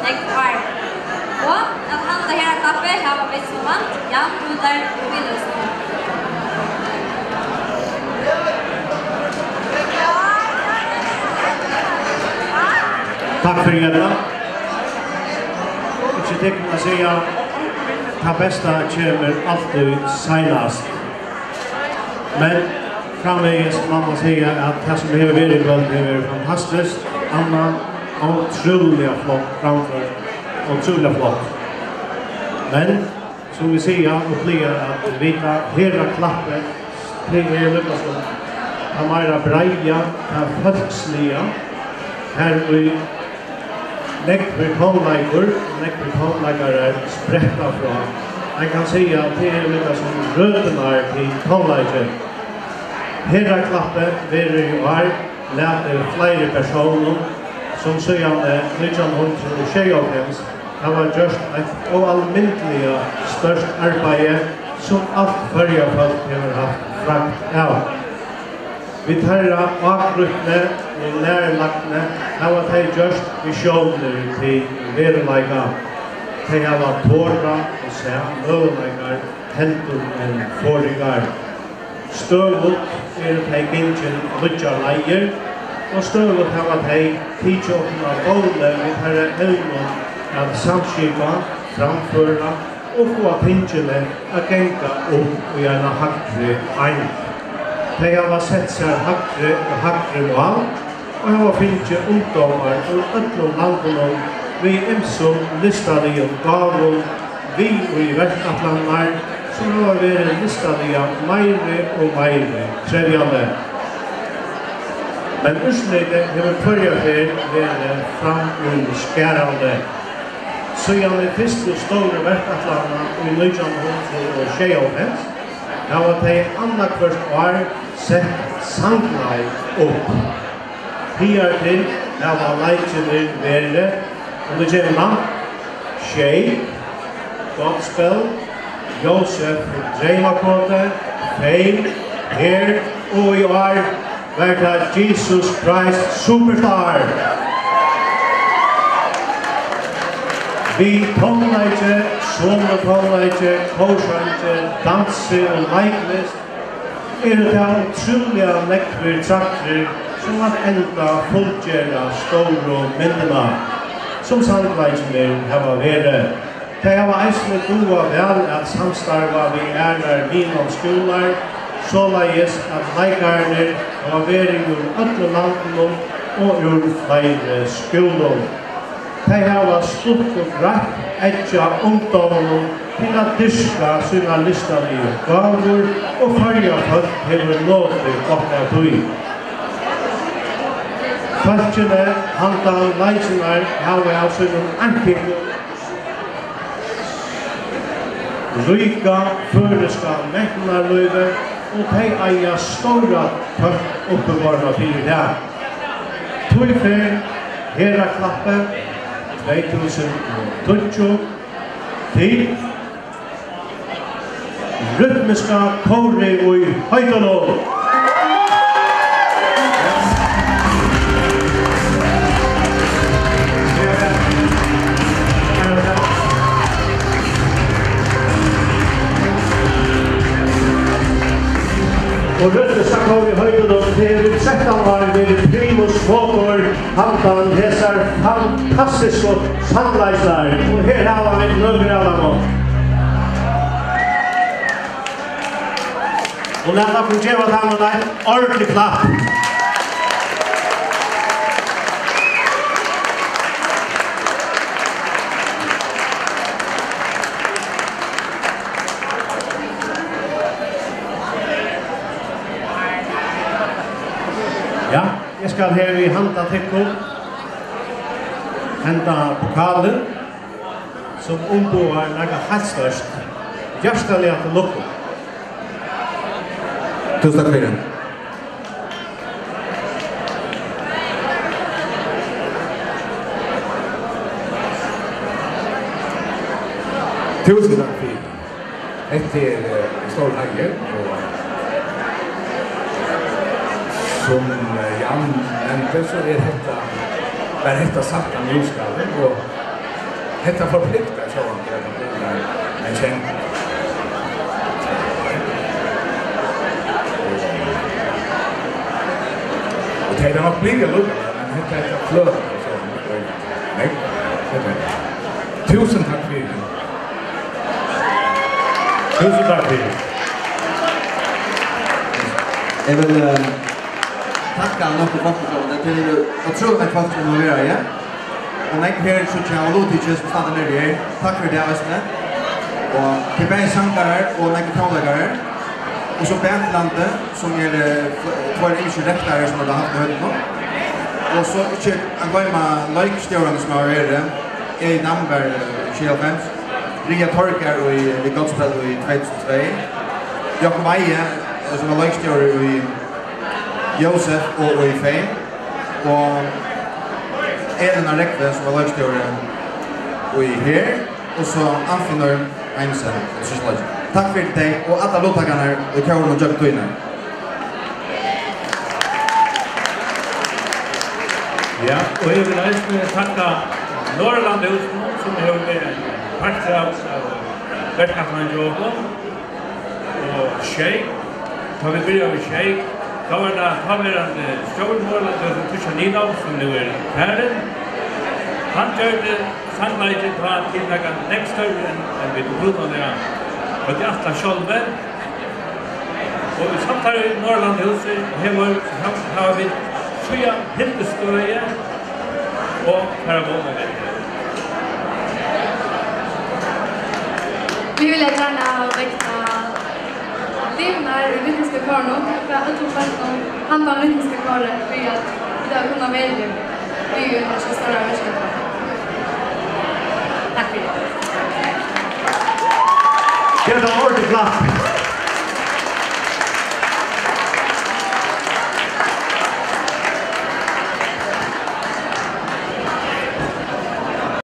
nekvar. Og at han det her kappe har vi som vant, Jan Rudar Willesen. Takk for gjerna. Ikke tekken å si at det beste kommer alltid senast. Men framvegis man må si at det som har vært i kveld er fantastisk. Anna, utrolig flott framfor. Utrolig flott. Men, som vi sier, og blir at vi vita hele klappet til lykkes om. Det er mer breia, det er folkslige. Her vi nekver tonleikere spretta fra. Jeg kan si at det er litt som rødene til tonleiker. Her klappet vil vi lete flere personer som sier at 1926 det var just et ualmindelig størst arbeid som alt førje folk har haft frakt av. Vi tar akruttene og nærlagtene har de just visjoner til verleika. De har tåra og se møleikar hentur enn forrigar. Støvut de gingen lutja leier, og støvut har de tidsjåkna båle vi tar evnen at samskipa, framføra og få tingene å genga opp i en hakre ein. De har sett seg hakre mål, og har finnet ungdommer og ødlom landene vi som listadige gaver vi og i verkatlander som har vært listadige meire og meire krevjande. Men utsnittet har førjet vært fram og skærande. Så gjennom det første store verkatlander i 1926 har de annakvart år sett sanglei opp. Hiertil har leikene vært Legenda, Shay, Godspell, Josef Dreimakåte, Feil, Her og i år vært Jesus Christ Superstar. Vi tonleikje, sommertonleikje, korsleikje, danse og leiklist det utrolige nekver trakter som at enda fullgjøre store minnene som sangleikene har vært. De har eisende gode vel at samstarva vi mellom skoler, såleis at leikerne har vært ur alle landene og ur flere skoler. De har stått og rett etja ungdommen til å dyska sine listelige gaver og førja folk har nådd godt av tog. Folkene, handan leisene har vi altså noen anking ryka, føreska, mekkenarløyve og de eier store folk oppbevarende til det. Togfer, Heraklappen, 2020 til rytmiska kåre og i Høydalå. Og rytmiska kåre i Høydalå til 17 år ved Primus Motor hantan hesar fantastiske sangleisar. Og her har vi nøkker av dem. Og lad dere gjøre at han har en ordentlig klapp. Ja, jeg skal her i handa tekko henta pokalen som omboar naga halsstørst. Hjertelig til lukko. Tusen takk for det. Tusen takk for det. Etter stor hagge og som Jan nevnte så detta sagt av musikallen og Detta förpliktar så att det är en känd. Och det är nog blivit lugnt, men detta är ett flöde. Nej, tusen tack för det. Tusen tack för det. Jag vill tacka något för folkförstående till otroligt folk som involverar igen. Och när jag så tjän och låttiches som stannar ner det. Tack för det, Asne. Och till bäst sankare och några tonläggare. Och så Bentlande som är två rättare som har haft i höjden. Och så inte en gång lajkstjärnan som har varit i Namberg 2005. Ria Torkar i Gottspel i 2002. Jakob Eie som var lajkstjärnan i Josef och i Fame. Och Elena Rekve som var lajkstjärnan i Her. Och så Anfinor Einsen och Syslaj. Tack för det och alla låttagarna i kören och Jögtuina. Ja, och jag vill helst tacka Norrlandhusen som har varit part av verksamheten Jogo och Shake. Tar vi börjar med Shake. Då var det en stor Norrlandhusen Tushanino som nu är färdig. Han gör det sannolikt att tilllägga nästa år än vi tog ut av det. Och det är alla själva. Och samtidigt i Norrlandhuset har vi Sjöa Hildestöje och Parabola. Vi vill gärna väcka dimnar i rytmiska kvarn och han var rytmiska kvarn för att idag kunna välja. Vi är ju en så stora version. Tack för det. Get an order clap.